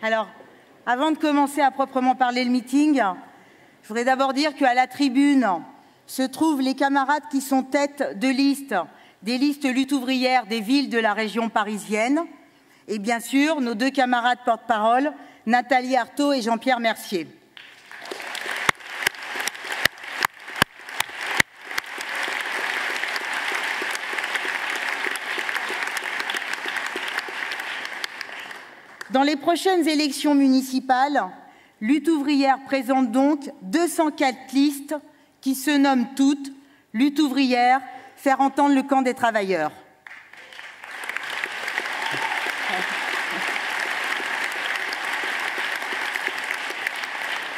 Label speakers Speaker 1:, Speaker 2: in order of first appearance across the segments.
Speaker 1: Alors, avant de commencer à proprement parler le meeting, je voudrais d'abord dire qu'à la tribune se trouvent les camarades qui sont tête de liste des listes lutte ouvrière des villes de la région parisienne et bien sûr nos deux camarades porte-parole, Nathalie Arthaud et Jean-Pierre Mercier. Dans les prochaines élections municipales, Lutte ouvrière présente donc 204 listes qui se nomment toutes Lutte ouvrière, faire entendre le camp des travailleurs.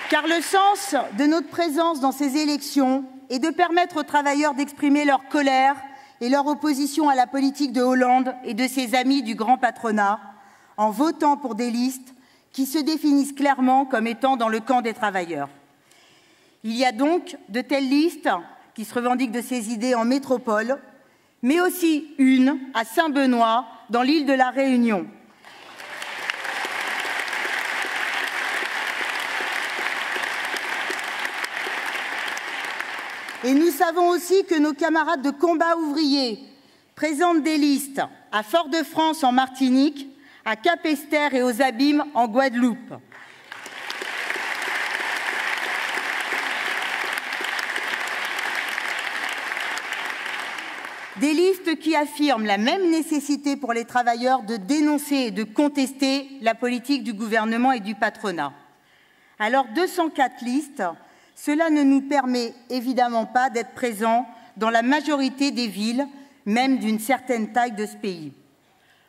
Speaker 1: Car le sens de notre présence dans ces élections est de permettre aux travailleurs d'exprimer leur colère et leur opposition à la politique de Hollande et de ses amis du grand patronat, en votant pour des listes qui se définissent clairement comme étant dans le camp des travailleurs. Il y a donc de telles listes qui se revendiquent de ces idées en métropole, mais aussi une à Saint-Benoît, dans l'île de la Réunion. Et nous savons aussi que nos camarades de combat ouvriers présentent des listes à Fort-de-France en Martinique, à Capesterre et aux Abîmes en Guadeloupe. Des listes qui affirment la même nécessité pour les travailleurs de dénoncer et de contester la politique du gouvernement et du patronat. Alors 204 listes, cela ne nous permet évidemment pas d'être présents dans la majorité des villes, même d'une certaine taille de ce pays.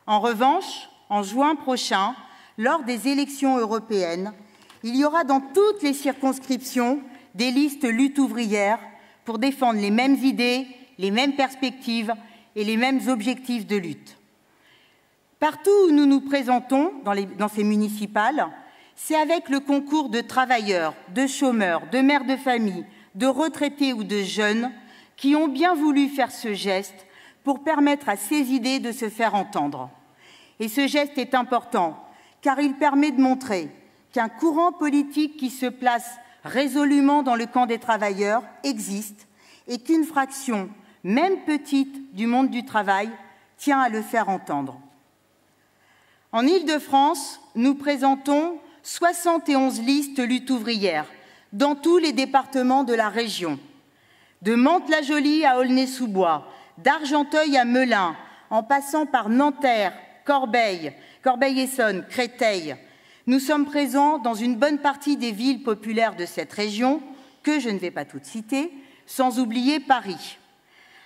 Speaker 1: En revanche, en juin prochain, lors des élections européennes, il y aura dans toutes les circonscriptions des listes lutte ouvrière pour défendre les mêmes idées, les mêmes perspectives et les mêmes objectifs de lutte. Partout où nous nous présentons, dans ces municipales, c'est avec le concours de travailleurs, de chômeurs, de mères de famille, de retraités ou de jeunes qui ont bien voulu faire ce geste pour permettre à ces idées de se faire entendre. Et ce geste est important, car il permet de montrer qu'un courant politique qui se place résolument dans le camp des travailleurs existe et qu'une fraction, même petite, du monde du travail tient à le faire entendre. En Île-de-France, nous présentons 71 listes lutte ouvrière dans tous les départements de la région, de Mantes-la-Jolie à Aulnay-sous-Bois, d'Argenteuil à Melun, en passant par Nanterre, Corbeil, Corbeil-Essonnes, Créteil. Nous sommes présents dans une bonne partie des villes populaires de cette région, que je ne vais pas toutes citer, sans oublier Paris.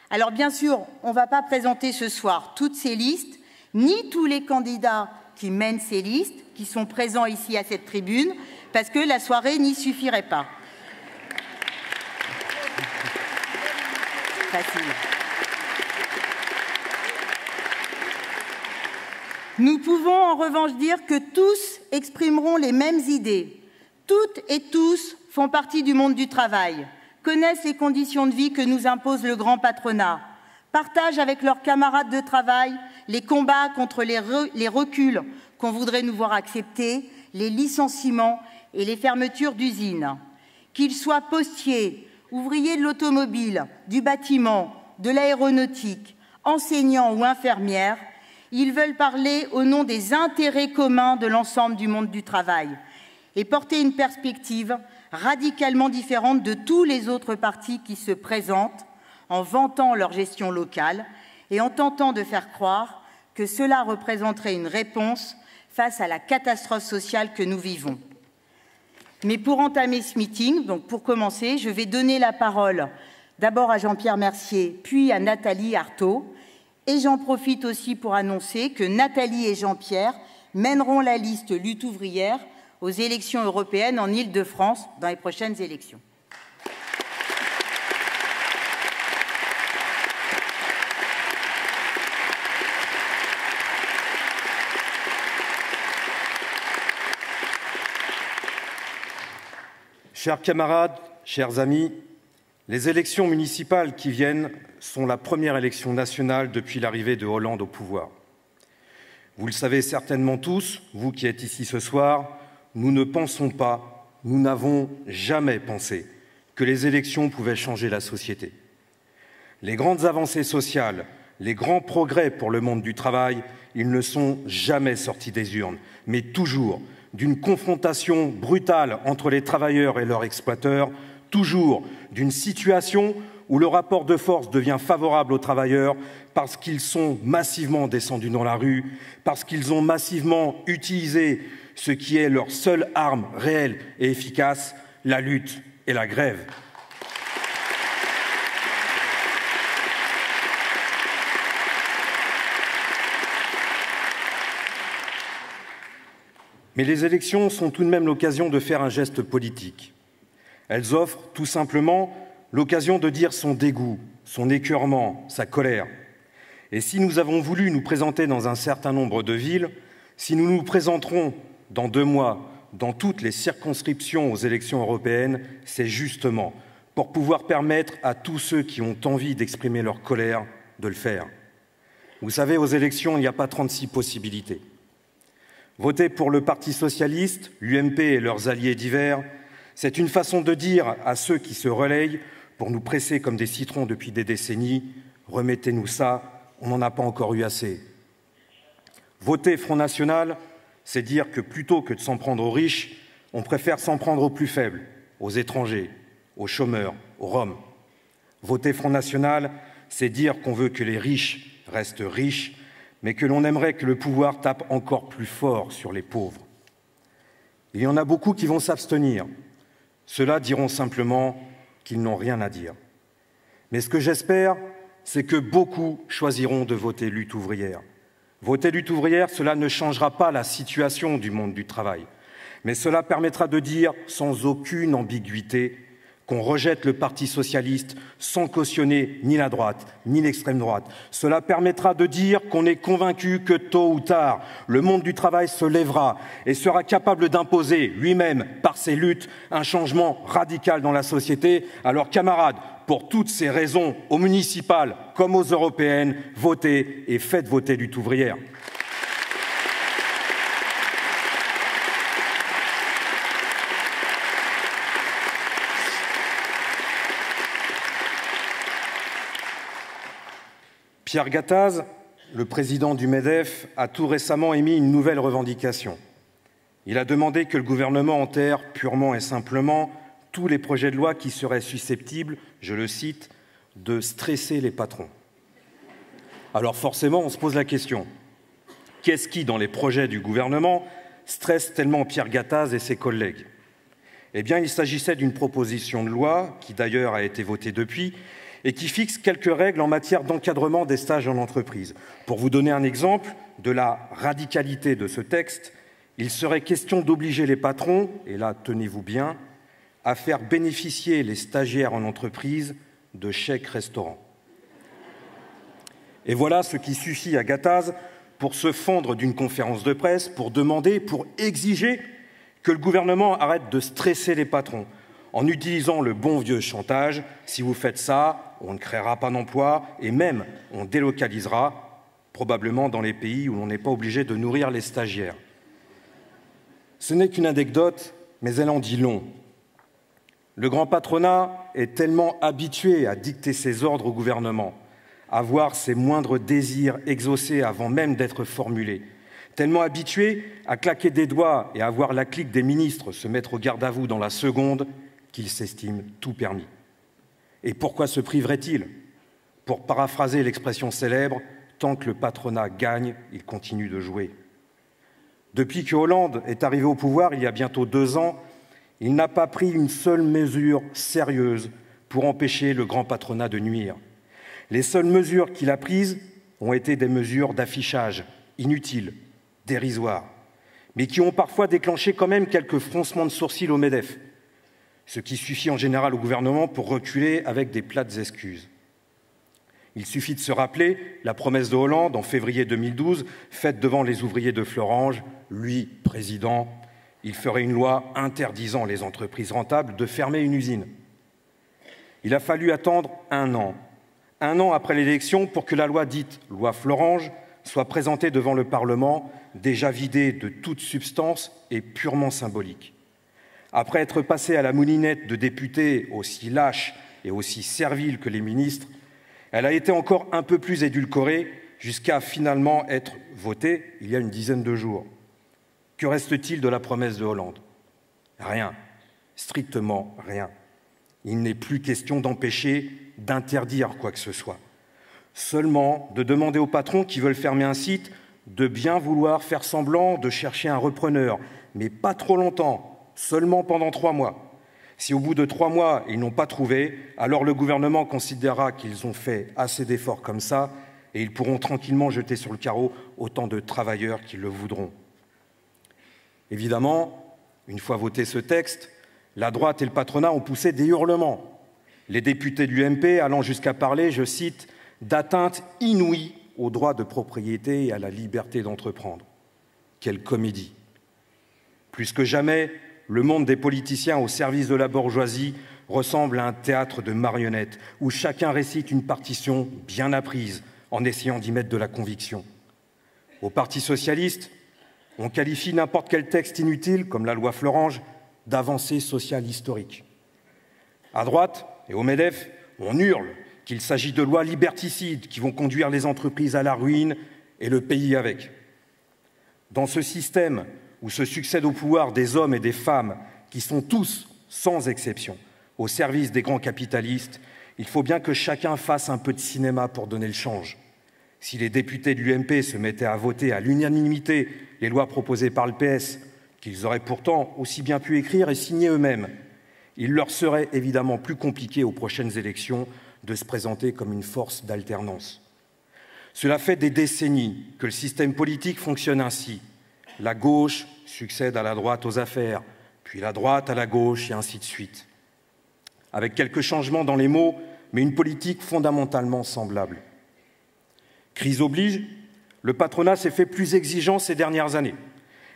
Speaker 1: Alors bien sûr, on ne va pas présenter ce soir toutes ces listes, ni tous les candidats qui mènent ces listes, qui sont présents ici à cette tribune, parce que la soirée n'y suffirait pas. Facile. Nous pouvons en revanche dire que tous exprimeront les mêmes idées. Toutes et tous font partie du monde du travail, connaissent les conditions de vie que nous impose le grand patronat, partagent avec leurs camarades de travail les combats contre les reculs qu'on voudrait nous voir accepter, les licenciements et les fermetures d'usines. Qu'ils soient postiers, ouvriers de l'automobile, du bâtiment, de l'aéronautique, enseignants ou infirmières, ils veulent parler au nom des intérêts communs de l'ensemble du monde du travail et porter une perspective radicalement différente de tous les autres partis qui se présentent en vantant leur gestion locale et en tentant de faire croire que cela représenterait une réponse face à la catastrophe sociale que nous vivons. Mais pour entamer ce meeting, donc pour commencer, je vais donner la parole d'abord à Jean-Pierre Mercier, puis à Nathalie Arthaud. Et j'en profite aussi pour annoncer que Nathalie et Jean-Pierre mèneront la liste lutte ouvrière aux élections européennes en Île-de-France dans les prochaines élections.
Speaker 2: Chers camarades, chers amis, les élections municipales qui viennent sont la première élection nationale depuis l'arrivée de Hollande au pouvoir. Vous le savez certainement tous, vous qui êtes ici ce soir, nous ne pensons pas, nous n'avons jamais pensé que les élections pouvaient changer la société. Les grandes avancées sociales, les grands progrès pour le monde du travail, ils ne sont jamais sortis des urnes, mais toujours d'une confrontation brutale entre les travailleurs et leurs exploiteurs, toujours d'une situation où le rapport de force devient favorable aux travailleurs parce qu'ils sont massivement descendus dans la rue, parce qu'ils ont massivement utilisé ce qui est leur seule arme réelle et efficace, la lutte et la grève. Mais les élections sont tout de même l'occasion de faire un geste politique. Elles offrent tout simplement l'occasion de dire son dégoût, son écœurement, sa colère. Et si nous avons voulu nous présenter dans un certain nombre de villes, si nous nous présenterons dans 2 mois dans toutes les circonscriptions aux élections européennes, c'est justement pour pouvoir permettre à tous ceux qui ont envie d'exprimer leur colère de le faire. Vous savez, aux élections, il n'y a pas 36 possibilités. Voter pour le Parti socialiste, l'UMP et leurs alliés divers, c'est une façon de dire à ceux qui se relayent pour nous presser comme des citrons depuis des décennies « Remettez-nous ça, on n'en a pas encore eu assez ». Voter Front National, c'est dire que plutôt que de s'en prendre aux riches, on préfère s'en prendre aux plus faibles, aux étrangers, aux chômeurs, aux Roms. Voter Front National, c'est dire qu'on veut que les riches restent riches, mais que l'on aimerait que le pouvoir tape encore plus fort sur les pauvres. Il y en a beaucoup qui vont s'abstenir. Ceux-là diront simplement qu'ils n'ont rien à dire. Mais ce que j'espère, c'est que beaucoup choisiront de voter lutte ouvrière. Voter lutte ouvrière, cela ne changera pas la situation du monde du travail, mais cela permettra de dire sans aucune ambiguïté qu'on rejette le Parti socialiste sans cautionner ni la droite, ni l'extrême droite. Cela permettra de dire qu'on est convaincu que tôt ou tard, le monde du travail se lèvera et sera capable d'imposer lui-même, par ses luttes, un changement radical dans la société. Alors, camarades, pour toutes ces raisons, aux municipales comme aux européennes, votez et faites voter lutte ouvrière. Pierre Gattaz, le président du MEDEF, a tout récemment émis une nouvelle revendication. Il a demandé que le gouvernement enterre purement et simplement tous les projets de loi qui seraient susceptibles, je le cite, de stresser les patrons. Alors forcément, on se pose la question. Qu'est-ce qui, dans les projets du gouvernement, stresse tellement Pierre Gattaz et ses collègues ? Eh bien, il s'agissait d'une proposition de loi, qui d'ailleurs a été votée depuis, et qui fixe quelques règles en matière d'encadrement des stages en entreprise. Pour vous donner un exemple de la radicalité de ce texte, il serait question d'obliger les patrons, et là, tenez-vous bien, à faire bénéficier les stagiaires en entreprise de chèques restaurants. Et voilà ce qui suffit à Gattaz pour se fendre d'une conférence de presse, pour demander, pour exiger que le gouvernement arrête de stresser les patrons, en utilisant le bon vieux chantage, si vous faites ça, on ne créera pas d'emplois et même on délocalisera, probablement dans les pays où l'on n'est pas obligé de nourrir les stagiaires. Ce n'est qu'une anecdote, mais elle en dit long. Le grand patronat est tellement habitué à dicter ses ordres au gouvernement, à voir ses moindres désirs exaucés avant même d'être formulés, tellement habitué à claquer des doigts et à voir la clique des ministres se mettre au garde à vous dans la seconde, qu'il s'estime tout permis. Et pourquoi se priverait-il ? Pour paraphraser l'expression célèbre, tant que le patronat gagne, il continue de jouer. Depuis que Hollande est arrivé au pouvoir, il y a bientôt 2 ans, il n'a pas pris une seule mesure sérieuse pour empêcher le grand patronat de nuire. Les seules mesures qu'il a prises ont été des mesures d'affichage, inutiles, dérisoires, mais qui ont parfois déclenché quand même quelques froncements de sourcils au MEDEF, ce qui suffit en général au gouvernement pour reculer avec des plates excuses. Il suffit de se rappeler la promesse de Hollande en février 2012, faite devant les ouvriers de Florange, lui, président, il ferait une loi interdisant les entreprises rentables de fermer une usine. Il a fallu attendre 1 an après l'élection pour que la loi dite loi Florange soit présenté devant le Parlement, déjà vidé de toute substance et purement symbolique. Après être passé à la moulinette de députés aussi lâches et aussi serviles que les ministres, elle a été encore un peu plus édulcorée jusqu'à finalement être votée il y a une dizaine de jours. Que reste-t-il de la promesse de Hollande? Rien, strictement rien. Il n'est plus question d'empêcher, d'interdire quoi que ce soit. Seulement de demander aux patrons qui veulent fermer un site de bien vouloir faire semblant de chercher un repreneur, mais pas trop longtemps, seulement pendant 3 mois. Si au bout de 3 mois, ils n'ont pas trouvé, alors le gouvernement considérera qu'ils ont fait assez d'efforts comme ça et ils pourront tranquillement jeter sur le carreau autant de travailleurs qu'ils le voudront. Évidemment, une fois voté ce texte, la droite et le patronat ont poussé des hurlements. Les députés de l'UMP allant jusqu'à parler, je cite, d'atteinte inouïe au droit de propriété et à la liberté d'entreprendre. Quelle comédie! Plus que jamais, le monde des politiciens au service de la bourgeoisie ressemble à un théâtre de marionnettes où chacun récite une partition bien apprise en essayant d'y mettre de la conviction. Au Parti socialiste, on qualifie n'importe quel texte inutile, comme la loi Florange, d'avancée sociale historique. À droite et au MEDEF, on hurle qu'il s'agit de lois liberticides qui vont conduire les entreprises à la ruine et le pays avec. Dans ce système où se succèdent au pouvoir des hommes et des femmes qui sont tous, sans exception, au service des grands capitalistes, il faut bien que chacun fasse un peu de cinéma pour donner le change. Si les députés de l'UMP se mettaient à voter à l'unanimité les lois proposées par le PS, qu'ils auraient pourtant aussi bien pu écrire et signer eux-mêmes, il leur serait évidemment plus compliqué aux prochaines élections de se présenter comme une force d'alternance. Cela fait des décennies que le système politique fonctionne ainsi. La gauche succède à la droite aux affaires, puis la droite à la gauche, et ainsi de suite. Avec quelques changements dans les mots, mais une politique fondamentalement semblable. Crise oblige, le patronat s'est fait plus exigeant ces dernières années.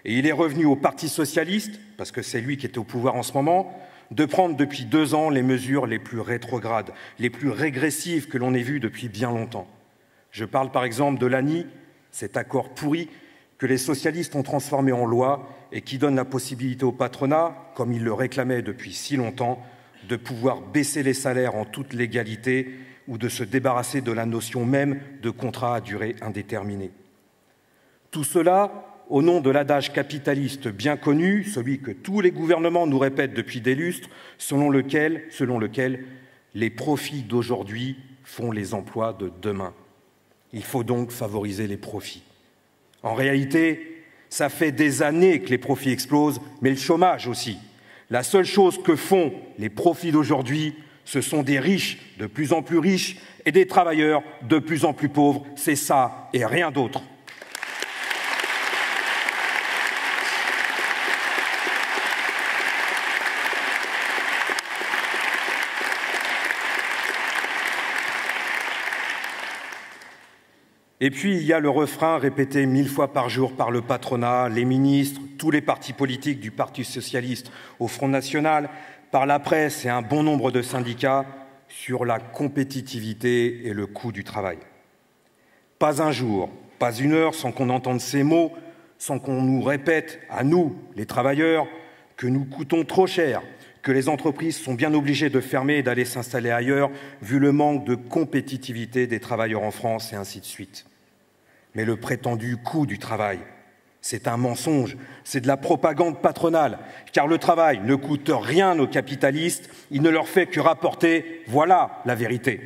Speaker 2: Et il est revenu au Parti socialiste, parce que c'est lui qui est au pouvoir en ce moment, de prendre depuis 2 ans les mesures les plus rétrogrades, les plus régressives que l'on ait vues depuis bien longtemps. Je parle par exemple de l'ANI, cet accord pourri que les socialistes ont transformé en loi et qui donne la possibilité au patronat, comme il le réclamait depuis si longtemps, de pouvoir baisser les salaires en toute légalité ou de se débarrasser de la notion même de contrat à durée indéterminée. Tout cela au nom de l'adage capitaliste bien connu, celui que tous les gouvernements nous répètent depuis des lustres, selon lequel les profits d'aujourd'hui font les emplois de demain. Il faut donc favoriser les profits. En réalité, ça fait des années que les profits explosent, mais le chômage aussi. La seule chose que font les profits d'aujourd'hui, ce sont des riches de plus en plus riches et des travailleurs de plus en plus pauvres. C'est ça et rien d'autre. Et puis, il y a le refrain répété 1000 fois par jour par le patronat, les ministres, tous les partis politiques du Parti socialiste au Front national, par la presse et un bon nombre de syndicats sur la compétitivité et le coût du travail. Pas un jour, pas une heure sans qu'on entende ces mots, sans qu'on nous répète, à nous, les travailleurs, que nous coûtons trop cher, que les entreprises sont bien obligées de fermer et d'aller s'installer ailleurs, vu le manque de compétitivité des travailleurs en France, et ainsi de suite. Mais le prétendu coût du travail, c'est un mensonge, c'est de la propagande patronale, car le travail ne coûte rien aux capitalistes, il ne leur fait que rapporter, voilà la vérité.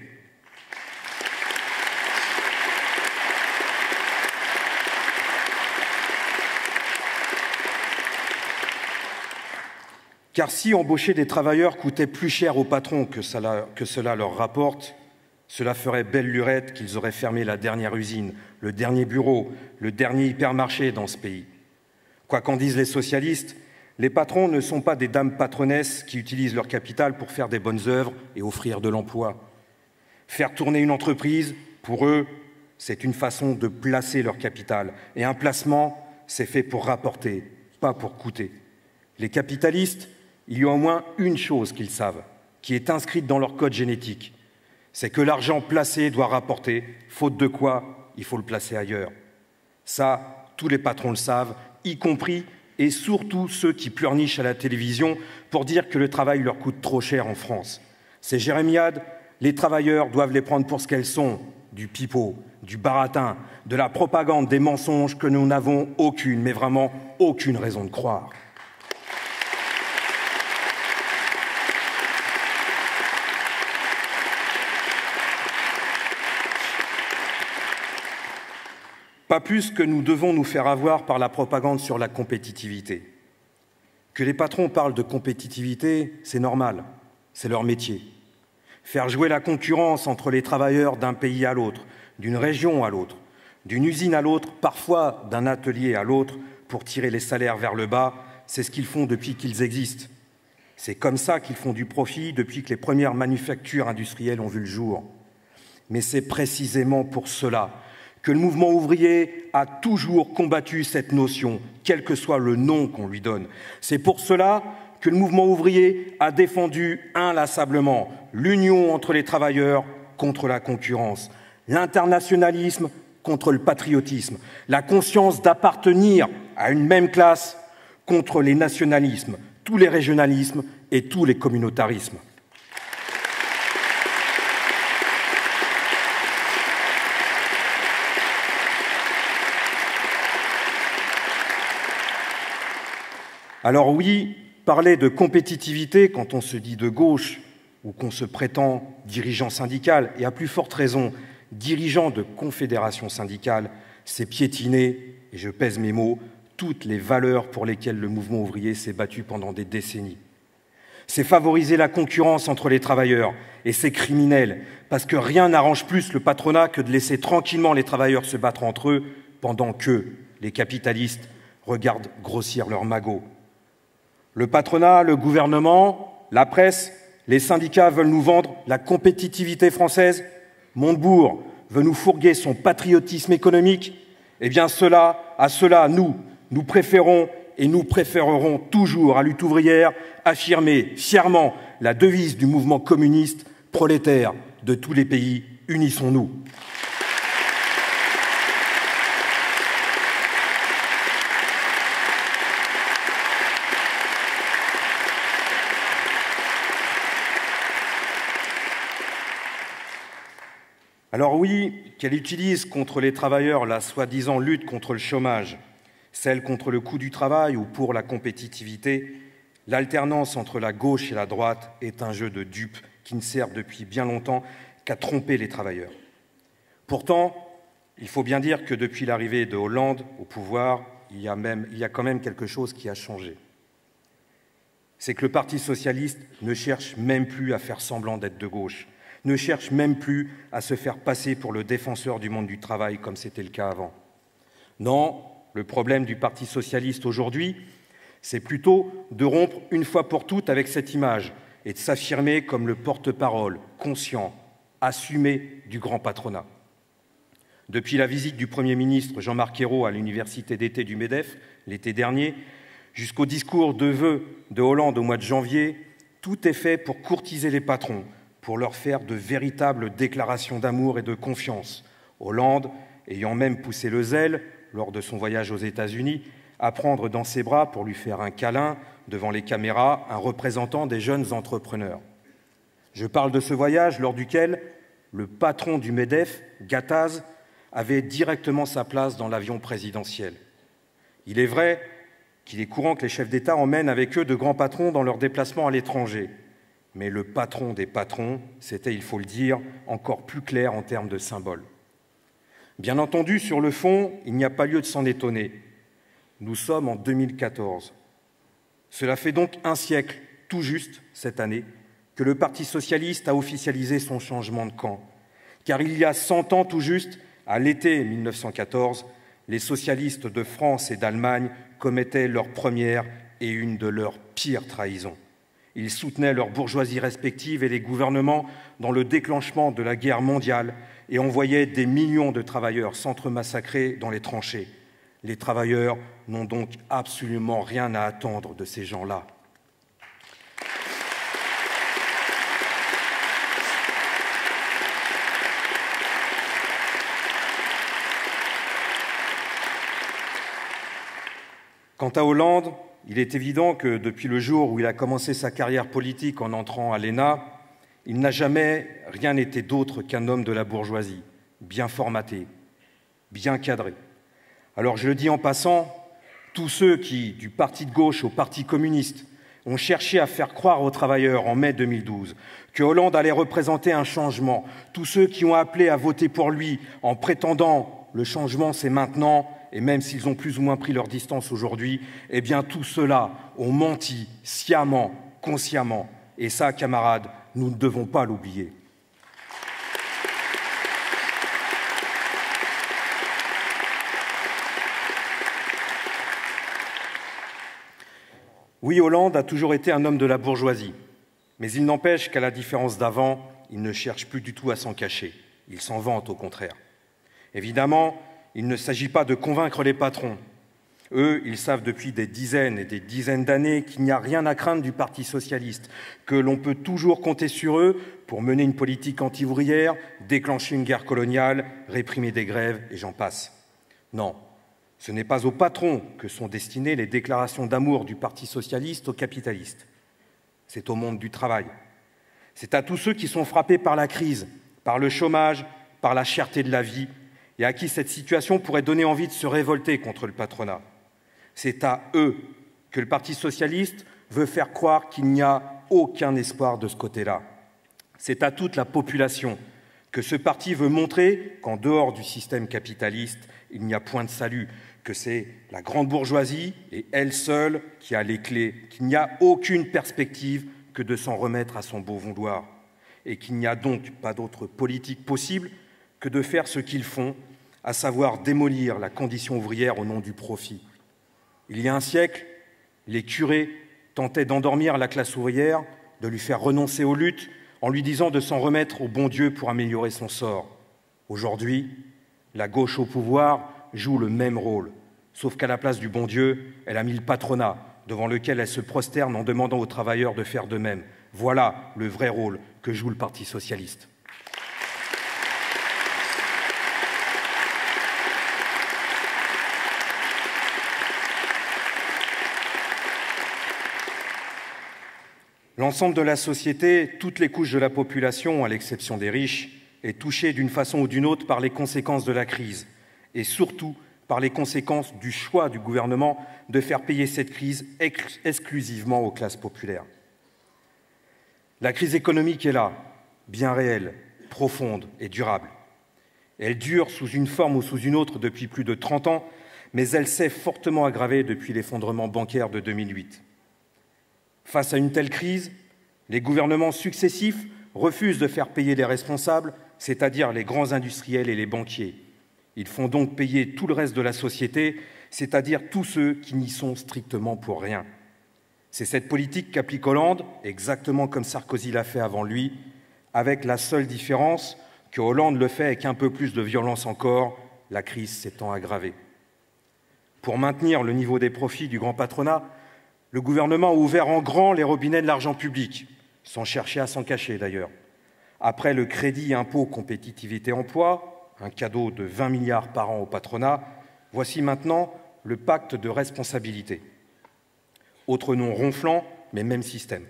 Speaker 2: Car si embaucher des travailleurs coûtait plus cher aux patrons que cela leur rapporte, cela ferait belle lurette qu'ils auraient fermé la dernière usine, le dernier bureau, le dernier hypermarché dans ce pays. Quoi qu'en disent les socialistes, les patrons ne sont pas des dames patronesses qui utilisent leur capital pour faire des bonnes œuvres et offrir de l'emploi. Faire tourner une entreprise, pour eux, c'est une façon de placer leur capital. Et un placement, c'est fait pour rapporter, pas pour coûter. Les capitalistes, il y a au moins une chose qu'ils savent, qui est inscrite dans leur code génétique, c'est que l'argent placé doit rapporter, faute de quoi il faut le placer ailleurs. Ça, tous les patrons le savent, y compris et surtout ceux qui pleurnichent à la télévision pour dire que le travail leur coûte trop cher en France. Ces jérémiades, les travailleurs doivent les prendre pour ce qu'elles sont, du pipeau, du baratin, de la propagande, des mensonges que nous n'avons aucune, mais vraiment aucune raison de croire. Pas plus que nous devons nous faire avoir par la propagande sur la compétitivité. Que les patrons parlent de compétitivité, c'est normal, c'est leur métier. Faire jouer la concurrence entre les travailleurs d'un pays à l'autre, d'une région à l'autre, d'une usine à l'autre, parfois d'un atelier à l'autre, pour tirer les salaires vers le bas, c'est ce qu'ils font depuis qu'ils existent. C'est comme ça qu'ils font du profit depuis que les premières manufactures industrielles ont vu le jour. Mais c'est précisément pour cela que le mouvement ouvrier a toujours combattu cette notion, quel que soit le nom qu'on lui donne. C'est pour cela que le mouvement ouvrier a défendu inlassablement l'union entre les travailleurs contre la concurrence, l'internationalisme contre le patriotisme, la conscience d'appartenir à une même classe contre les nationalismes, tous les régionalismes et tous les communautarismes. Alors oui, parler de compétitivité quand on se dit de gauche ou qu'on se prétend dirigeant syndical, et à plus forte raison dirigeant de confédération syndicale, c'est piétiner, et je pèse mes mots, toutes les valeurs pour lesquelles le mouvement ouvrier s'est battu pendant des décennies. C'est favoriser la concurrence entre les travailleurs, et c'est criminel, parce que rien n'arrange plus le patronat que de laisser tranquillement les travailleurs se battre entre eux pendant que les capitalistes regardent grossir leurs magots. Le patronat, le gouvernement, la presse, les syndicats veulent nous vendre la compétitivité française. Montebourg veut nous fourguer son patriotisme économique. Eh bien, à cela, nous préférons et nous préférerons toujours à lutte ouvrière affirmer fièrement la devise du mouvement communiste prolétaire de tous les pays, unissons-nous. Alors oui, qu'elle utilise contre les travailleurs la soi-disant lutte contre le chômage, celle contre le coût du travail ou pour la compétitivité, l'alternance entre la gauche et la droite est un jeu de dupes qui ne sert depuis bien longtemps qu'à tromper les travailleurs. Pourtant, il faut bien dire que depuis l'arrivée de Hollande au pouvoir, il y a quand même quelque chose qui a changé. C'est que le Parti socialiste ne cherche même plus à faire semblant d'être de gauche, ne cherche même plus à se faire passer pour le défenseur du monde du travail comme c'était le cas avant. Non, le problème du Parti socialiste aujourd'hui, c'est plutôt de rompre une fois pour toutes avec cette image et de s'affirmer comme le porte-parole conscient, assumé du grand patronat. Depuis la visite du Premier ministre Jean-Marc Ayrault à l'université d'été du MEDEF l'été dernier, jusqu'au discours de vœux de Hollande au mois de janvier, tout est fait pour courtiser les patrons, pour leur faire de véritables déclarations d'amour et de confiance. Hollande ayant même poussé le zèle, lors de son voyage aux États-Unis, à prendre dans ses bras pour lui faire un câlin, devant les caméras, un représentant des jeunes entrepreneurs. Je parle de ce voyage lors duquel le patron du MEDEF, Gattaz, avait directement sa place dans l'avion présidentiel. Il est vrai qu'il est courant que les chefs d'État emmènent avec eux de grands patrons dans leurs déplacements à l'étranger. Mais le patron des patrons, c'était, il faut le dire, encore plus clair en termes de symbole. Bien entendu, sur le fond, il n'y a pas lieu de s'en étonner. Nous sommes en 2014. Cela fait donc un siècle, tout juste cette année, que le Parti socialiste a officialisé son changement de camp. Car il y a 100 ans tout juste, à l'été 1914, les socialistes de France et d'Allemagne commettaient leur première et une de leurs pires trahisons. Ils soutenaient leurs bourgeoisies respectives et les gouvernements dans le déclenchement de la guerre mondiale et envoyaient des millions de travailleurs s'entremassacrer dans les tranchées. Les travailleurs n'ont donc absolument rien à attendre de ces gens-là. Quant à Hollande, il est évident que depuis le jour où il a commencé sa carrière politique en entrant à l'ENA, il n'a jamais rien été d'autre qu'un homme de la bourgeoisie, bien formaté, bien cadré. Alors je le dis en passant, tous ceux qui, du parti de gauche au parti communiste, ont cherché à faire croire aux travailleurs en mai 2012 que Hollande allait représenter un changement, tous ceux qui ont appelé à voter pour lui en prétendant « le changement c'est maintenant », et même s'ils ont plus ou moins pris leur distance aujourd'hui, eh bien tous ceux-là ont menti sciemment, consciemment. Et ça, camarades, nous ne devons pas l'oublier. Oui, Hollande a toujours été un homme de la bourgeoisie, mais il n'empêche qu'à la différence d'avant, il ne cherche plus du tout à s'en cacher. Il s'en vante au contraire. Évidemment, il ne s'agit pas de convaincre les patrons. Eux, ils savent depuis des dizaines et des dizaines d'années qu'il n'y a rien à craindre du Parti socialiste, que l'on peut toujours compter sur eux pour mener une politique anti-ouvrière, déclencher une guerre coloniale, réprimer des grèves, et j'en passe. Non, ce n'est pas aux patrons que sont destinées les déclarations d'amour du Parti socialiste aux capitalistes. C'est au monde du travail. C'est à tous ceux qui sont frappés par la crise, par le chômage, par la cherté de la vie, et à qui cette situation pourrait donner envie de se révolter contre le patronat. C'est à eux que le Parti socialiste veut faire croire qu'il n'y a aucun espoir de ce côté-là. C'est à toute la population que ce parti veut montrer qu'en dehors du système capitaliste, il n'y a point de salut, que c'est la grande bourgeoisie et elle seule qui a les clés, qu'il n'y a aucune perspective que de s'en remettre à son beau vouloir, et qu'il n'y a donc pas d'autre politique possible que de faire ce qu'ils font, à savoir démolir la condition ouvrière au nom du profit. Il y a un siècle, les curés tentaient d'endormir la classe ouvrière, de lui faire renoncer aux luttes, en lui disant de s'en remettre au bon Dieu pour améliorer son sort. Aujourd'hui, la gauche au pouvoir joue le même rôle, sauf qu'à la place du bon Dieu, elle a mis le patronat, devant lequel elle se prosterne en demandant aux travailleurs de faire de même. Voilà le vrai rôle que joue le Parti socialiste. L'ensemble de la société, toutes les couches de la population, à l'exception des riches, est touchée d'une façon ou d'une autre par les conséquences de la crise et surtout par les conséquences du choix du gouvernement de faire payer cette crise exclusivement aux classes populaires. La crise économique est là, bien réelle, profonde et durable. Elle dure sous une forme ou sous une autre depuis plus de 30 ans, mais elle s'est fortement aggravée depuis l'effondrement bancaire de 2008. Face à une telle crise, les gouvernements successifs refusent de faire payer les responsables, c'est-à-dire les grands industriels et les banquiers. Ils font donc payer tout le reste de la société, c'est-à-dire tous ceux qui n'y sont strictement pour rien. C'est cette politique qu'applique Hollande, exactement comme Sarkozy l'a fait avant lui, avec la seule différence que Hollande le fait avec un peu plus de violence encore, la crise s'étant aggravée. Pour maintenir le niveau des profits du grand patronat, le gouvernement a ouvert en grand les robinets de l'argent public, sans chercher à s'en cacher d'ailleurs. Après le crédit impôt compétitivité emploi, un cadeau de 20 milliards par an au patronat, voici maintenant le pacte de responsabilité. Autre nom ronflant, mais même système.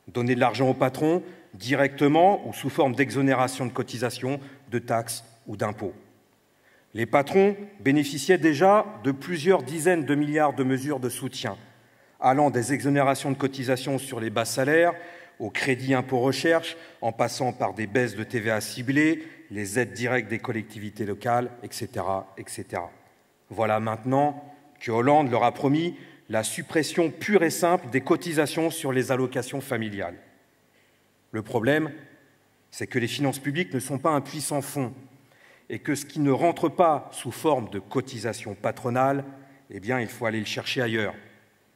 Speaker 2: Donner de l'argent au patron, directement ou sous forme d'exonération de cotisations, de taxes ou d'impôts. Les patrons bénéficiaient déjà de plusieurs dizaines de milliards de mesures de soutien, allant des exonérations de cotisations sur les bas salaires, au crédit impôt recherche, en passant par des baisses de TVA ciblées, les aides directes des collectivités locales, etc., etc. Voilà maintenant que Hollande leur a promis la suppression pure et simple des cotisations sur les allocations familiales. Le problème, c'est que les finances publiques ne sont pas un puits sans fond et que ce qui ne rentre pas sous forme de cotisation patronale, eh bien, il faut aller le chercher ailleurs,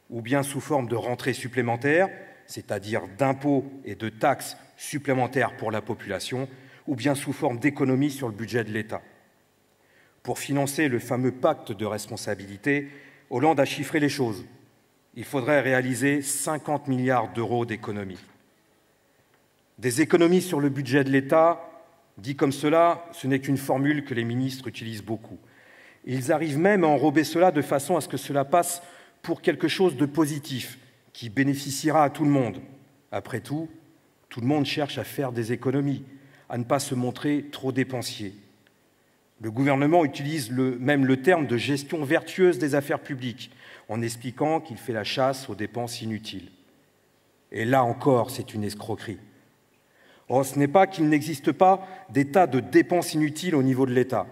Speaker 2: ou bien sous forme de rentrées supplémentaires, c'est-à-dire d'impôts et de taxes supplémentaires pour la population, ou bien sous forme d'économies sur le budget de l'État. Pour financer le fameux pacte de responsabilité, Hollande a chiffré les choses. Il faudrait réaliser 50 milliards d'euros d'économies. Des économies sur le budget de l'État, dit comme cela, ce n'est qu'une formule que les ministres utilisent beaucoup. Ils arrivent même à enrober cela de façon à ce que cela passe pour quelque chose de positif, qui bénéficiera à tout le monde. Après tout le monde cherche à faire des économies, à ne pas se montrer trop dépensier. Le gouvernement utilise même le terme de gestion vertueuse des affaires publiques, en expliquant qu'il fait la chasse aux dépenses inutiles. Et là encore, c'est une escroquerie. Or, ce n'est pas qu'il n'existe pas des tas de dépenses inutiles au niveau de l'État.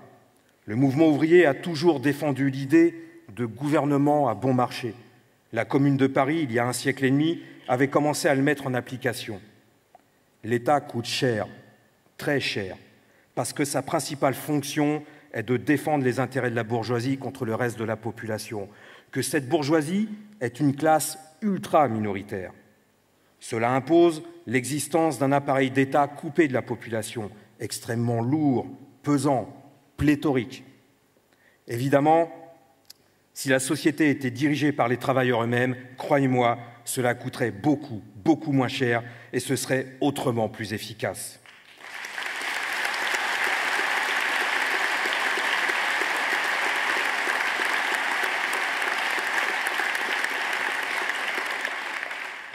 Speaker 2: Le mouvement ouvrier a toujours défendu l'idée de gouvernement à bon marché. La Commune de Paris, il y a un siècle et demi, avait commencé à le mettre en application. L'État coûte cher, très cher, parce que sa principale fonction est de défendre les intérêts de la bourgeoisie contre le reste de la population, que cette bourgeoisie est une classe ultra-minoritaire. Cela impose l'existence d'un appareil d'État coupé de la population, extrêmement lourd, pesant, pléthorique. Évidemment, si la société était dirigée par les travailleurs eux-mêmes, croyez-moi, cela coûterait beaucoup, beaucoup moins cher et ce serait autrement plus efficace.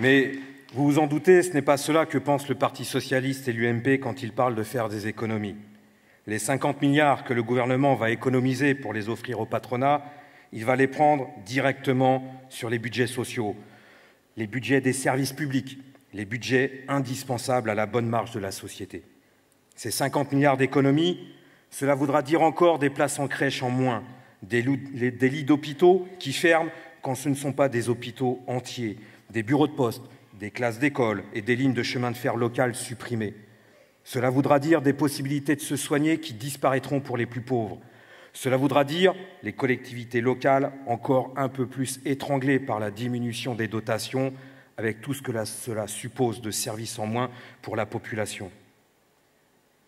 Speaker 2: Mais vous vous en doutez, ce n'est pas cela que pensent le Parti socialiste et l'UMP quand ils parlent de faire des économies. Les 50 milliards que le gouvernement va économiser pour les offrir au patronat, il va les prendre directement sur les budgets sociaux, les budgets des services publics, les budgets indispensables à la bonne marche de la société. Ces 50 milliards d'économies, cela voudra dire encore des places en crèche en moins, des lits d'hôpitaux qui ferment quand ce ne sont pas des hôpitaux entiers, des bureaux de poste, des classes d'école et des lignes de chemin de fer locales supprimées. Cela voudra dire des possibilités de se soigner qui disparaîtront pour les plus pauvres. Cela voudra dire les collectivités locales encore un peu plus étranglées par la diminution des dotations, avec tout ce que cela suppose de services en moins pour la population.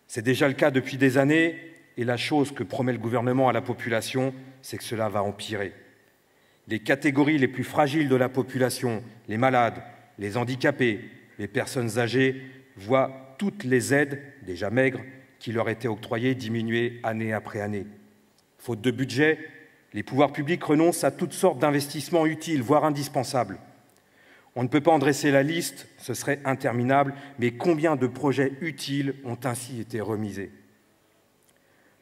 Speaker 2: C'est déjà le cas depuis des années, et la chose que promet le gouvernement à la population, c'est que cela va empirer. Les catégories les plus fragiles de la population, les malades, les handicapés, les personnes âgées, voient toutes les aides, déjà maigres, qui leur étaient octroyées diminuer année après année. Faute de budget, les pouvoirs publics renoncent à toutes sortes d'investissements utiles, voire indispensables. On ne peut pas en dresser la liste, ce serait interminable, mais combien de projets utiles ont ainsi été remisés?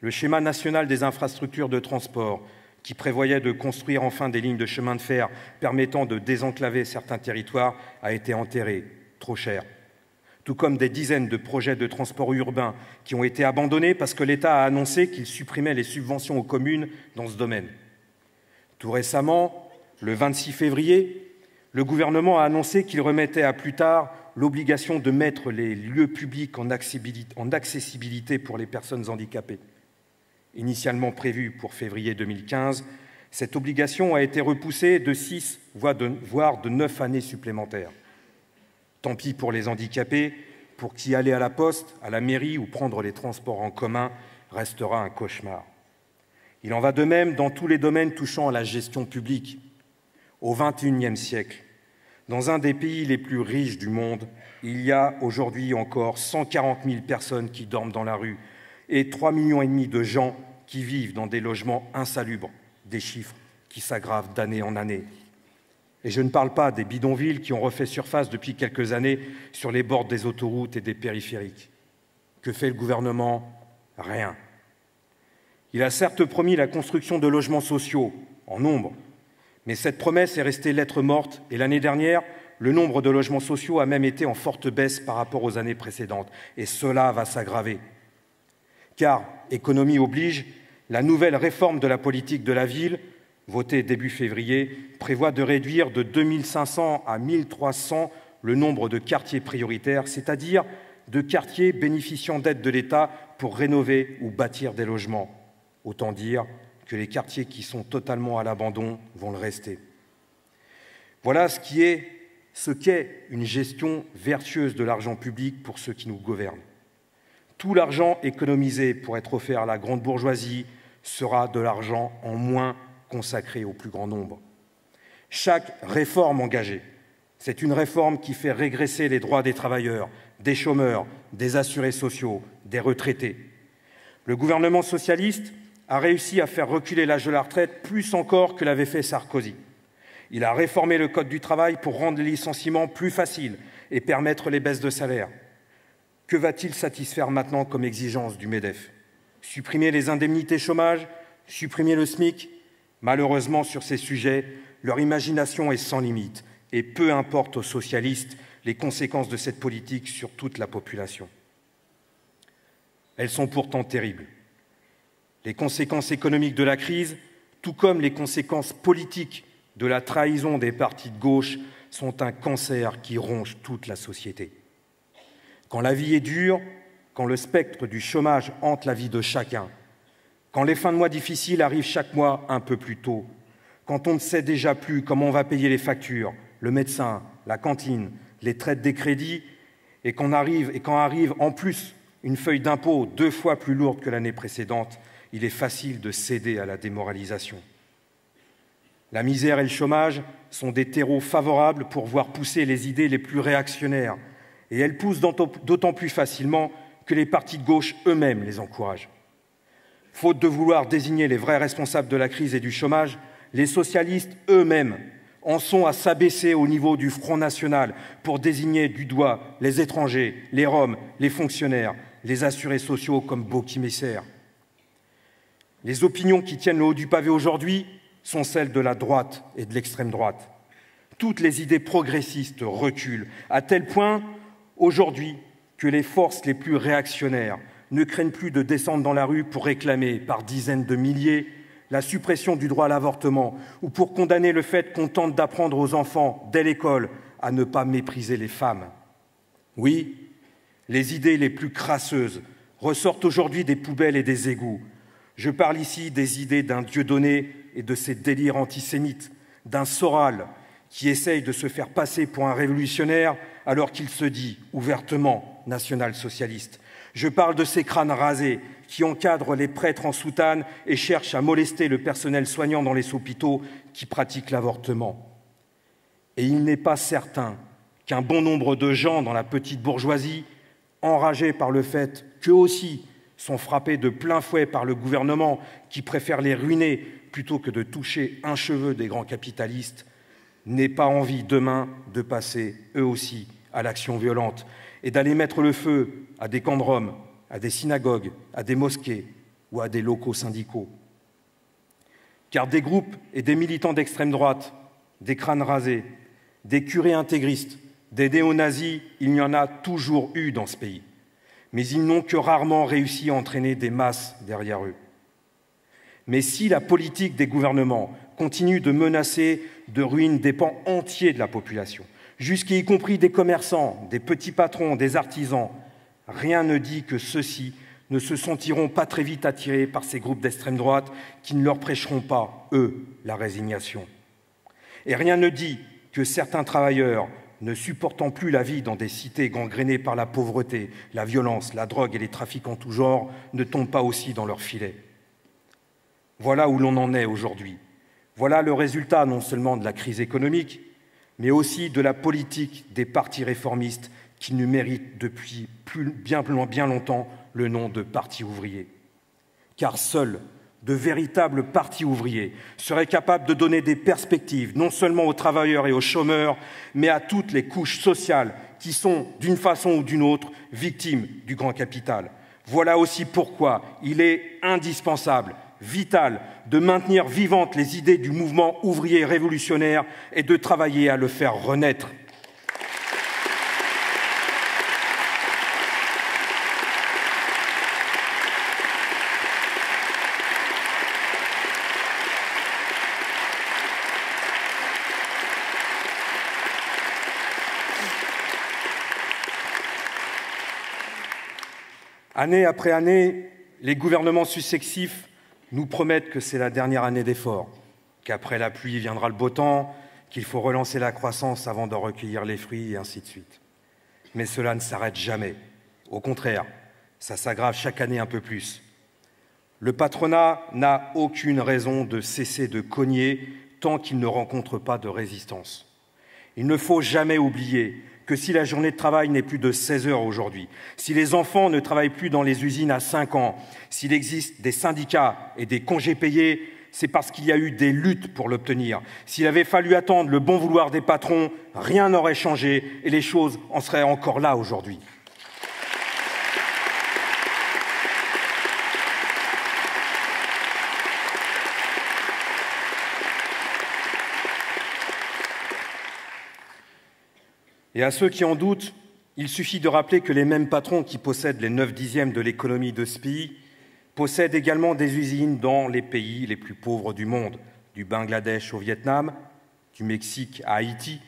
Speaker 2: Le schéma national des infrastructures de transport, qui prévoyait de construire enfin des lignes de chemin de fer permettant de désenclaver certains territoires, a été enterré, trop cher. Tout comme des dizaines de projets de transport urbain qui ont été abandonnés parce que l'État a annoncé qu'il supprimait les subventions aux communes dans ce domaine. Tout récemment, le 26 février, le gouvernement a annoncé qu'il remettait à plus tard l'obligation de mettre les lieux publics en accessibilité pour les personnes handicapées. Initialement prévue pour février 2015, cette obligation a été repoussée de 6, voire de 9 années supplémentaires. Tant pis pour les handicapés, pour qui aller à la poste, à la mairie ou prendre les transports en commun restera un cauchemar. Il en va de même dans tous les domaines touchant à la gestion publique. Au XXIe siècle, dans un des pays les plus riches du monde, il y a aujourd'hui encore 140 000 personnes qui dorment dans la rue et 3,5 millions de gens qui vivent dans des logements insalubres, des chiffres qui s'aggravent d'année en année. Et je ne parle pas des bidonvilles qui ont refait surface depuis quelques années sur les bords des autoroutes et des périphériques. Que fait le gouvernement? Rien. Il a certes promis la construction de logements sociaux, en nombre, mais cette promesse est restée lettre morte et l'année dernière, le nombre de logements sociaux a même été en forte baisse par rapport aux années précédentes. Et cela va s'aggraver. Car, économie oblige, la nouvelle réforme de la politique de la ville, votée début février, prévoit de réduire de 2500 à 1300 le nombre de quartiers prioritaires, c'est-à-dire de quartiers bénéficiant d'aides de l'État pour rénover ou bâtir des logements. Autant dire que les quartiers qui sont totalement à l'abandon vont le rester. Voilà ce qu'est une gestion vertueuse de l'argent public pour ceux qui nous gouvernent. Tout l'argent économisé pour être offert à la grande bourgeoisie sera de l'argent en moins consacré au plus grand nombre. Chaque réforme engagée, c'est une réforme qui fait régresser les droits des travailleurs, des chômeurs, des assurés sociaux, des retraités. Le gouvernement socialiste a réussi à faire reculer l'âge de la retraite plus encore que l'avait fait Sarkozy. Il a réformé le Code du travail pour rendre les licenciements plus faciles et permettre les baisses de salaire. Que va-t-il satisfaire maintenant comme exigence du MEDEF? Supprimer les indemnités chômage? Supprimer le SMIC? Malheureusement, sur ces sujets, leur imagination est sans limite et peu importe aux socialistes les conséquences de cette politique sur toute la population. Elles sont pourtant terribles. Les conséquences économiques de la crise, tout comme les conséquences politiques de la trahison des partis de gauche, sont un cancer qui ronge toute la société. Quand la vie est dure, quand le spectre du chômage hante la vie de chacun, quand les fins de mois difficiles arrivent chaque mois un peu plus tôt, quand on ne sait déjà plus comment on va payer les factures, le médecin, la cantine, les traites des crédits, et quand arrive en plus une feuille d'impôt 2 fois plus lourde que l'année précédente, il est facile de céder à la démoralisation. La misère et le chômage sont des terreaux favorables pour voir pousser les idées les plus réactionnaires, et elles poussent d'autant plus facilement que les partis de gauche eux-mêmes les encouragent. Faute de vouloir désigner les vrais responsables de la crise et du chômage, les socialistes eux-mêmes en sont à s'abaisser au niveau du Front National pour désigner du doigt les étrangers, les Roms, les fonctionnaires, les assurés sociaux comme boucs émissaires. Les opinions qui tiennent le haut du pavé aujourd'hui sont celles de la droite et de l'extrême droite. Toutes les idées progressistes reculent, à tel point aujourd'hui que les forces les plus réactionnaires ne craignent plus de descendre dans la rue pour réclamer par dizaines de milliers la suppression du droit à l'avortement ou pour condamner le fait qu'on tente d'apprendre aux enfants, dès l'école, à ne pas mépriser les femmes. Oui, les idées les plus crasseuses ressortent aujourd'hui des poubelles et des égouts. Je parle ici des idées d'un Dieudonné et de ses délires antisémites, d'un Soral qui essaye de se faire passer pour un révolutionnaire alors qu'il se dit ouvertement national-socialiste. Je parle de ces crânes rasés qui encadrent les prêtres en soutane et cherchent à molester le personnel soignant dans les hôpitaux qui pratiquent l'avortement. Et il n'est pas certain qu'un bon nombre de gens dans la petite bourgeoisie, enragés par le fait qu'eux aussi sont frappés de plein fouet par le gouvernement qui préfère les ruiner plutôt que de toucher un cheveu des grands capitalistes, n'aient pas envie demain de passer eux aussi à l'action violente et d'aller mettre le feu à des camps de Roms, à des synagogues, à des mosquées ou à des locaux syndicaux. Car des groupes et des militants d'extrême droite, des crânes rasés, des curés intégristes, des néo-nazis, il y en a toujours eu dans ce pays. Mais ils n'ont que rarement réussi à entraîner des masses derrière eux. Mais si la politique des gouvernements continue de menacer de ruine des pans entiers de la population, jusqu'y compris des commerçants, des petits patrons, des artisans, rien ne dit que ceux-ci ne se sentiront pas très vite attirés par ces groupes d'extrême droite qui ne leur prêcheront pas, eux, la résignation. Et rien ne dit que certains travailleurs, ne supportant plus la vie dans des cités gangrénées par la pauvreté, la violence, la drogue et les trafics en tout genre, ne tombent pas aussi dans leur filet. Voilà où l'on en est aujourd'hui. Voilà le résultat non seulement de la crise économique, mais aussi de la politique des partis réformistes qui ne méritent depuis bien longtemps le nom de partis ouvriers. Car seuls de véritables partis ouvriers seraient capables de donner des perspectives non seulement aux travailleurs et aux chômeurs, mais à toutes les couches sociales qui sont, d'une façon ou d'une autre, victimes du grand capital. Voilà aussi pourquoi il est indispensable, vital, de maintenir vivantes les idées du mouvement ouvrier révolutionnaire et de travailler à le faire renaître. Année après année, les gouvernements successifs nous promettent que c'est la dernière année d'effort, qu'après la pluie viendra le beau temps, qu'il faut relancer la croissance avant d'en recueillir les fruits, et ainsi de suite. Mais cela ne s'arrête jamais. Au contraire, ça s'aggrave chaque année un peu plus. Le patronat n'a aucune raison de cesser de cogner tant qu'il ne rencontre pas de résistance. Il ne faut jamais oublier que si la journée de travail n'est plus de 16 heures aujourd'hui, si les enfants ne travaillent plus dans les usines à 5 ans, s'il existe des syndicats et des congés payés, c'est parce qu'il y a eu des luttes pour l'obtenir. S'il avait fallu attendre le bon vouloir des patrons, rien n'aurait changé et les choses en seraient encore là aujourd'hui. Et à ceux qui en doutent, il suffit de rappeler que les mêmes patrons qui possèdent les 9/10 de l'économie de ce pays possèdent également des usines dans les pays les plus pauvres du monde, du Bangladesh au Vietnam, du Mexique à Haïti,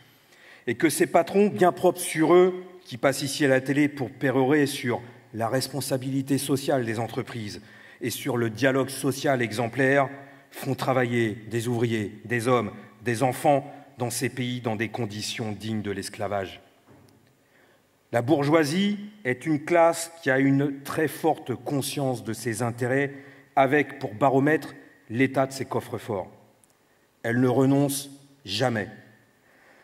Speaker 2: et que ces patrons, bien propres sur eux, qui passent ici à la télé pour pérorer sur la responsabilité sociale des entreprises et sur le dialogue social exemplaire, font travailler des ouvriers, des hommes, des enfants dans ces pays dans des conditions dignes de l'esclavage. La bourgeoisie est une classe qui a une très forte conscience de ses intérêts, avec pour baromètre l'état de ses coffres-forts. Elle ne renonce jamais.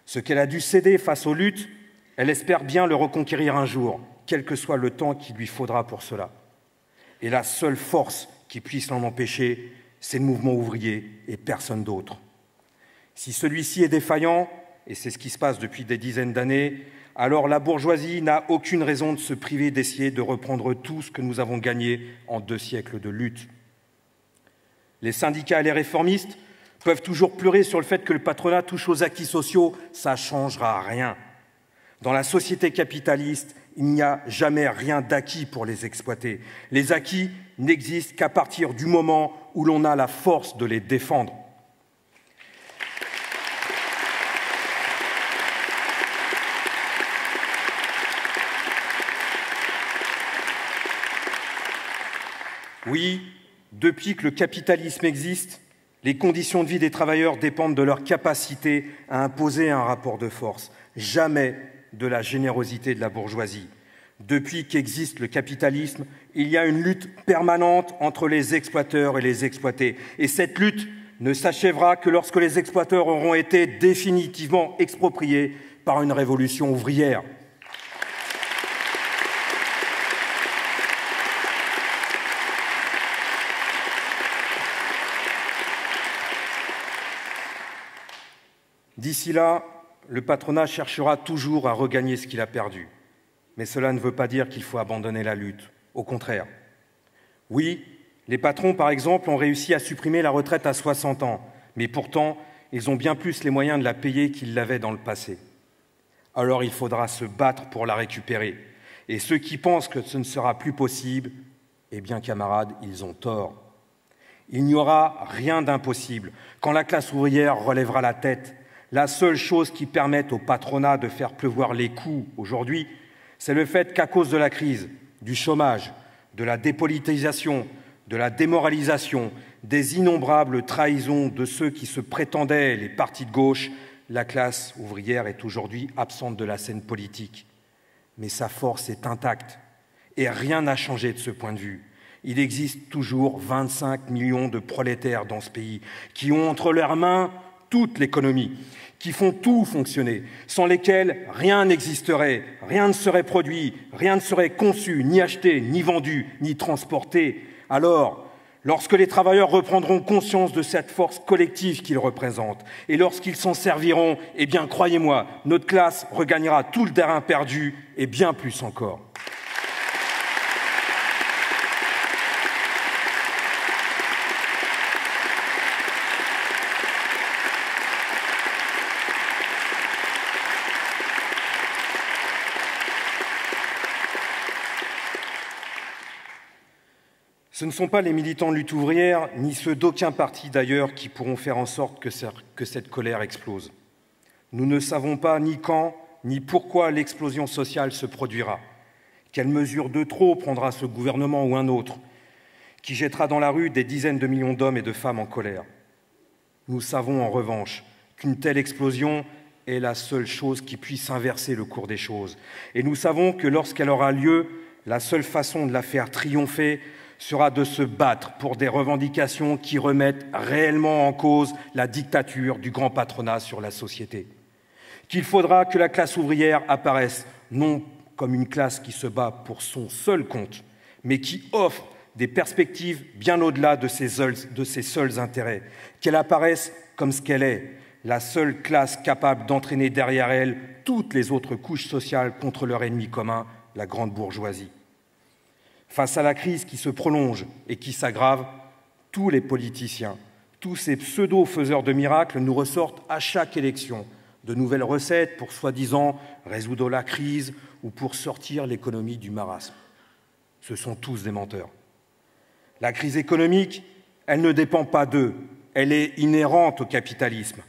Speaker 2: Ce qu'elle a dû céder face aux luttes, elle espère bien le reconquérir un jour, quel que soit le temps qu'il lui faudra pour cela. Et la seule force qui puisse l'en empêcher, c'est le mouvement ouvrier et personne d'autre. Si celui-ci est défaillant, et c'est ce qui se passe depuis des dizaines d'années, alors la bourgeoisie n'a aucune raison de se priver d'essayer de reprendre tout ce que nous avons gagné en 2 siècles de lutte. Les syndicats et les réformistes peuvent toujours pleurer sur le fait que le patronat touche aux acquis sociaux, ça ne changera rien. Dans la société capitaliste, il n'y a jamais rien d'acquis pour les exploiter. Les acquis n'existent qu'à partir du moment où l'on a la force de les défendre. Oui, depuis que le capitalisme existe, les conditions de vie des travailleurs dépendent de leur capacité à imposer un rapport de force, jamais de la générosité de la bourgeoisie. Depuis qu'existe le capitalisme, il y a une lutte permanente entre les exploiteurs et les exploités. Et cette lutte ne s'achèvera que lorsque les exploiteurs auront été définitivement expropriés par une révolution ouvrière. D'ici là, le patronat cherchera toujours à regagner ce qu'il a perdu. Mais cela ne veut pas dire qu'il faut abandonner la lutte. Au contraire. Oui, les patrons, par exemple, ont réussi à supprimer la retraite à 60 ans, mais pourtant, ils ont bien plus les moyens de la payer qu'ils l'avaient dans le passé. Alors il faudra se battre pour la récupérer. Et ceux qui pensent que ce ne sera plus possible, eh bien, camarades, ils ont tort. Il n'y aura rien d'impossible quand la classe ouvrière relèvera la tête. La seule chose qui permette au patronat de faire pleuvoir les coups aujourd'hui, c'est le fait qu'à cause de la crise, du chômage, de la dépolitisation, de la démoralisation, des innombrables trahisons de ceux qui se prétendaient les partis de gauche, la classe ouvrière est aujourd'hui absente de la scène politique. Mais sa force est intacte et rien n'a changé de ce point de vue. Il existe toujours 25 millions de prolétaires dans ce pays qui ont entre leurs mains toute l'économie, qui font tout fonctionner, sans lesquels rien n'existerait, rien ne serait produit, rien ne serait conçu, ni acheté, ni vendu, ni transporté. Alors, lorsque les travailleurs reprendront conscience de cette force collective qu'ils représentent, et lorsqu'ils s'en serviront, eh bien, croyez-moi, notre classe regagnera tout le terrain perdu, et bien plus encore. Ce ne sont pas les militants de lutte ouvrière, ni ceux d'aucun parti d'ailleurs, qui pourront faire en sorte que cette colère explose. Nous ne savons pas ni quand, ni pourquoi l'explosion sociale se produira. Quelle mesure de trop prendra ce gouvernement ou un autre, qui jettera dans la rue des dizaines de millions d'hommes et de femmes en colère. Nous savons en revanche qu'une telle explosion est la seule chose qui puisse inverser le cours des choses. Et nous savons que lorsqu'elle aura lieu, la seule façon de la faire triompher sera de se battre pour des revendications qui remettent réellement en cause la dictature du grand patronat sur la société. Qu'il faudra que la classe ouvrière apparaisse non comme une classe qui se bat pour son seul compte, mais qui offre des perspectives bien au-delà de ses seuls intérêts, qu'elle apparaisse comme ce qu'elle est, la seule classe capable d'entraîner derrière elle toutes les autres couches sociales contre leur ennemi commun, la grande bourgeoisie. Face à la crise qui se prolonge et qui s'aggrave, tous les politiciens, tous ces pseudo-faiseurs de miracles nous ressortent à chaque élection de nouvelles recettes pour soi-disant résoudre la crise ou pour sortir l'économie du marasme. Ce sont tous des menteurs. La crise économique, elle ne dépend pas d'eux, elle est inhérente au capitalisme.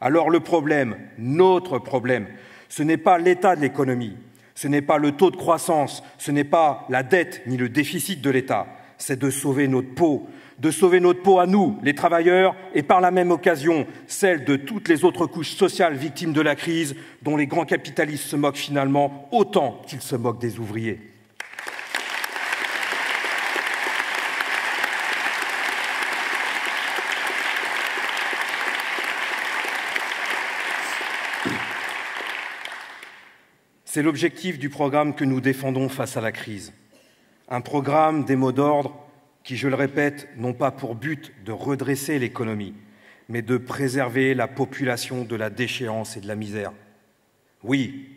Speaker 2: Alors le problème, notre problème, ce n'est pas l'état de l'économie, ce n'est pas le taux de croissance, ce n'est pas la dette ni le déficit de l'État, c'est de sauver notre peau à nous, les travailleurs, et par la même occasion, celle de toutes les autres couches sociales victimes de la crise, dont les grands capitalistes se moquent finalement autant qu'ils se moquent des ouvriers. C'est l'objectif du programme que nous défendons face à la crise. Un programme des mots d'ordre qui, je le répète, n'ont pas pour but de redresser l'économie, mais de préserver la population de la déchéance et de la misère. Oui,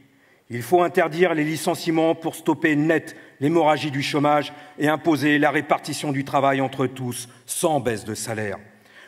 Speaker 2: il faut interdire les licenciements pour stopper net l'hémorragie du chômage et imposer la répartition du travail entre tous, sans baisse de salaire.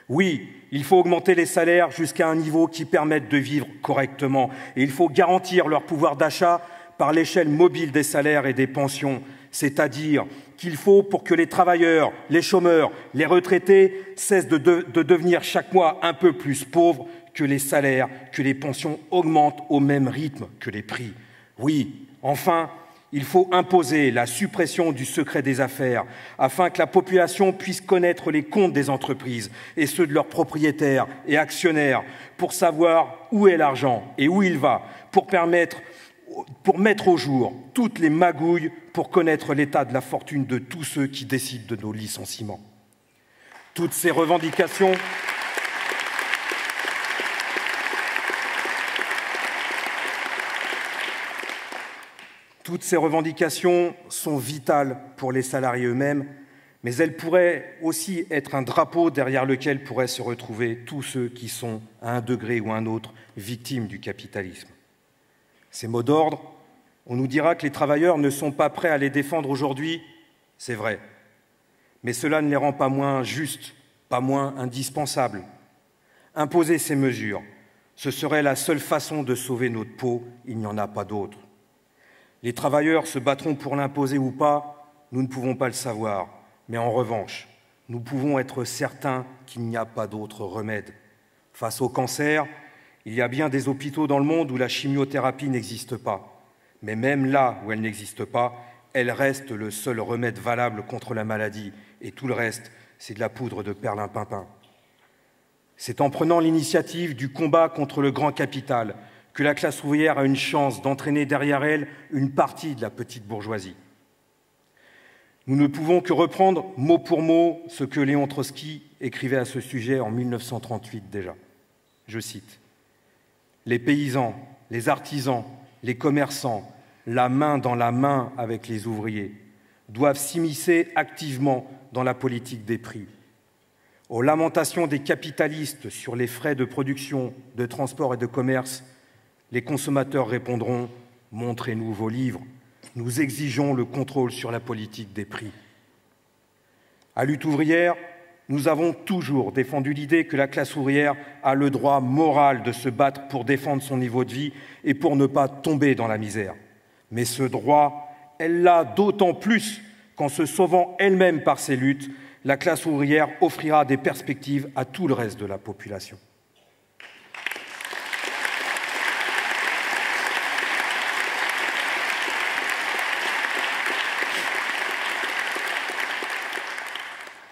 Speaker 2: Oui, il faut augmenter les salaires jusqu'à un niveau qui permette de vivre correctement et il faut garantir leur pouvoir d'achat par l'échelle mobile des salaires et des pensions, c'est-à-dire qu'il faut, pour que les travailleurs, les chômeurs, les retraités cessent de devenir chaque mois un peu plus pauvres, que les salaires, que les pensions augmentent au même rythme que les prix. Oui, enfin, il faut imposer la suppression du secret des affaires afin que la population puisse connaître les comptes des entreprises et ceux de leurs propriétaires et actionnaires pour savoir où est l'argent et où il va, pour mettre au jour toutes les magouilles pour connaître l'état de la fortune de tous ceux qui décident de nos licenciements. Toutes ces revendications sont vitales pour les salariés eux-mêmes, mais elles pourraient aussi être un drapeau derrière lequel pourraient se retrouver tous ceux qui sont, à un degré ou à un autre, victimes du capitalisme. Ces mots d'ordre, on nous dira que les travailleurs ne sont pas prêts à les défendre aujourd'hui, c'est vrai, mais cela ne les rend pas moins justes, pas moins indispensables. Imposer ces mesures, ce serait la seule façon de sauver notre peau, il n'y en a pas d'autre. Les travailleurs se battront pour l'imposer ou pas, nous ne pouvons pas le savoir, mais en revanche, nous pouvons être certains qu'il n'y a pas d'autre remède. Face au cancer, il y a bien des hôpitaux dans le monde où la chimiothérapie n'existe pas. Mais même là où elle n'existe pas, elle reste le seul remède valable contre la maladie. Et tout le reste, c'est de la poudre de perlimpinpin. C'est en prenant l'initiative du combat contre le grand capital que la classe ouvrière a une chance d'entraîner derrière elle une partie de la petite bourgeoisie. Nous ne pouvons que reprendre mot pour mot ce que Léon Trotsky écrivait à ce sujet en 1938 déjà. Je cite. « Les paysans, les artisans, les commerçants, la main dans la main avec les ouvriers, doivent s'immiscer activement dans la politique des prix. Aux lamentations des capitalistes sur les frais de production, de transport et de commerce, les consommateurs répondront « Montrez-nous vos livres, nous exigeons le contrôle sur la politique des prix. » À Lutte ouvrière, nous avons toujours défendu l'idée que la classe ouvrière a le droit moral de se battre pour défendre son niveau de vie et pour ne pas tomber dans la misère. Mais ce droit, elle l'a d'autant plus qu'en se sauvant elle-même par ses luttes, la classe ouvrière offrira des perspectives à tout le reste de la population.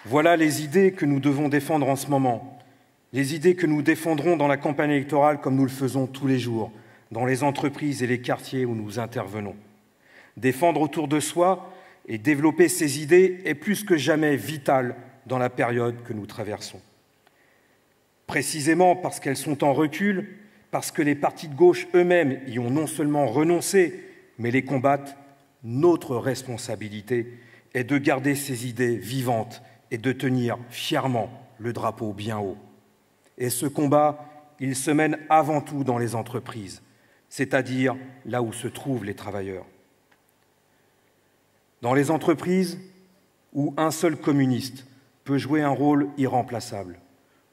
Speaker 2: Voilà les idées que nous devons défendre en ce moment, les idées que nous défendrons dans la campagne électorale comme nous le faisons tous les jours, dans les entreprises et les quartiers où nous intervenons. Défendre autour de soi et développer ces idées est plus que jamais vital dans la période que nous traversons. Précisément parce qu'elles sont en recul, parce que les partis de gauche eux-mêmes y ont non seulement renoncé, mais les combattent, notre responsabilité est de garder ses idées vivantes et de tenir fièrement le drapeau bien haut. Et ce combat, il se mène avant tout dans les entreprises, c'est-à-dire là où se trouvent les travailleurs. Dans les entreprises où un seul communiste peut jouer un rôle irremplaçable,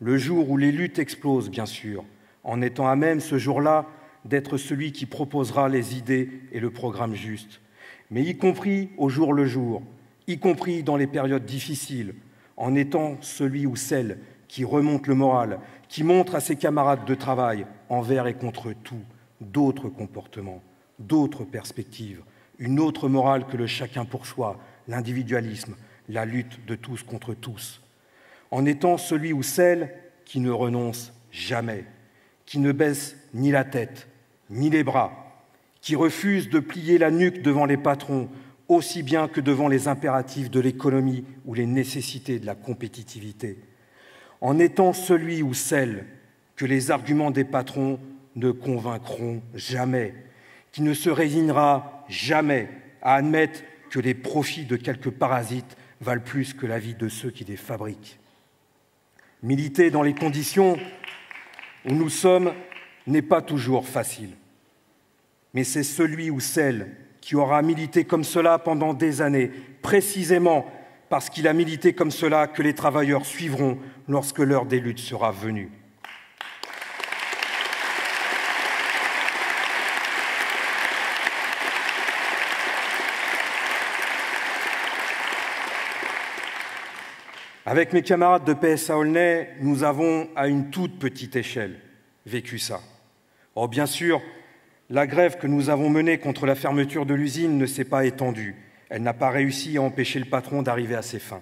Speaker 2: le jour où les luttes explosent, bien sûr, en étant à même ce jour-là d'être celui qui proposera les idées et le programme juste, mais y compris au jour le jour, y compris dans les périodes difficiles, en étant celui ou celle qui remonte le moral, qui montre à ses camarades de travail, envers et contre tout, d'autres comportements, d'autres perspectives, une autre morale que le chacun pour soi, l'individualisme, la lutte de tous contre tous, en étant celui ou celle qui ne renonce jamais, qui ne baisse ni la tête, ni les bras, qui refuse de plier la nuque devant les patrons, aussi bien que devant les impératifs de l'économie ou les nécessités de la compétitivité, en étant celui ou celle que les arguments des patrons ne convaincront jamais, qui ne se résignera jamais à admettre que les profits de quelques parasites valent plus que la vie de ceux qui les fabriquent. Militer dans les conditions où nous sommes n'est pas toujours facile, mais c'est celui ou celle qui aura milité comme cela pendant des années, précisément parce qu'il a milité comme cela que les travailleurs suivront lorsque l'heure des luttes sera venue. Avec mes camarades de PSA Aulnay, nous avons, à une toute petite échelle, vécu ça. Or, bien sûr, la grève que nous avons menée contre la fermeture de l'usine ne s'est pas étendue. Elle n'a pas réussi à empêcher le patron d'arriver à ses fins.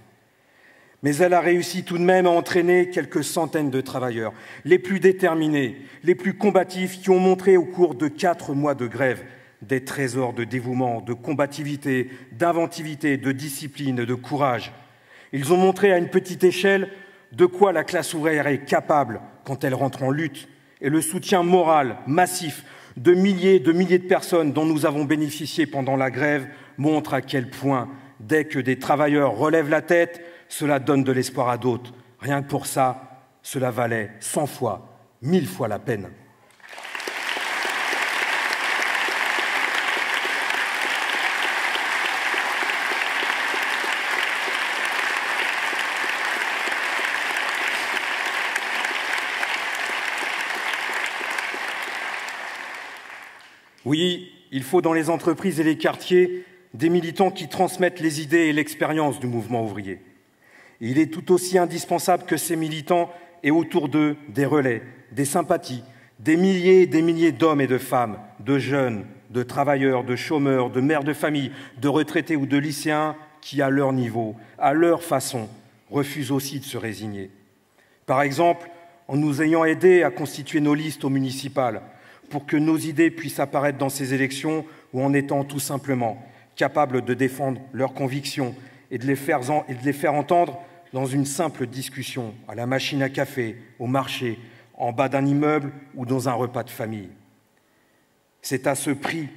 Speaker 2: Mais elle a réussi tout de même à entraîner quelques centaines de travailleurs, les plus déterminés, les plus combatifs, qui ont montré au cours de 4 mois de grève des trésors de dévouement, de combativité, d'inventivité, de discipline, de courage. Ils ont montré à une petite échelle de quoi la classe ouvrière est capable quand elle rentre en lutte, et le soutien moral massif de milliers de personnes dont nous avons bénéficié pendant la grève montre à quel point, dès que des travailleurs relèvent la tête, cela donne de l'espoir à d'autres. Rien que pour ça, cela valait 100 fois, 1000 fois la peine. Oui, il faut dans les entreprises et les quartiers des militants qui transmettent les idées et l'expérience du mouvement ouvrier. Et il est tout aussi indispensable que ces militants aient autour d'eux des relais, des sympathies, des milliers d'hommes et de femmes, de jeunes, de travailleurs, de chômeurs, de mères de famille, de retraités ou de lycéens qui, à leur niveau, à leur façon, refusent aussi de se résigner. Par exemple, en nous ayant aidés à constituer nos listes aux municipales, pour que nos idées puissent apparaître dans ces élections, ou en étant tout simplement capables de défendre leurs convictions et de les faire entendre dans une simple discussion, à la machine à café, au marché, en bas d'un immeuble ou dans un repas de famille. C'est à ce prix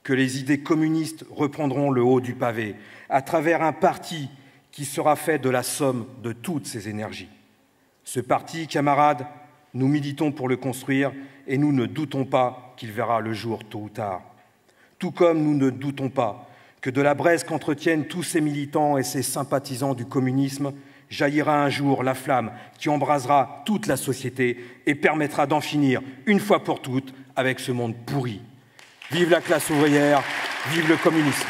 Speaker 2: que les idées communistes reprendront le haut du pavé, à travers un parti qui sera fait de la somme de toutes ces énergies. Ce parti, camarades, nous militons pour le construire et nous ne doutons pas qu'il verra le jour tôt ou tard. Tout comme nous ne doutons pas que de la braise qu'entretiennent tous ces militants et ces sympathisants du communisme jaillira un jour la flamme qui embrasera toute la société et permettra d'en finir une fois pour toutes avec ce monde pourri. Vive la classe ouvrière, vive le communisme.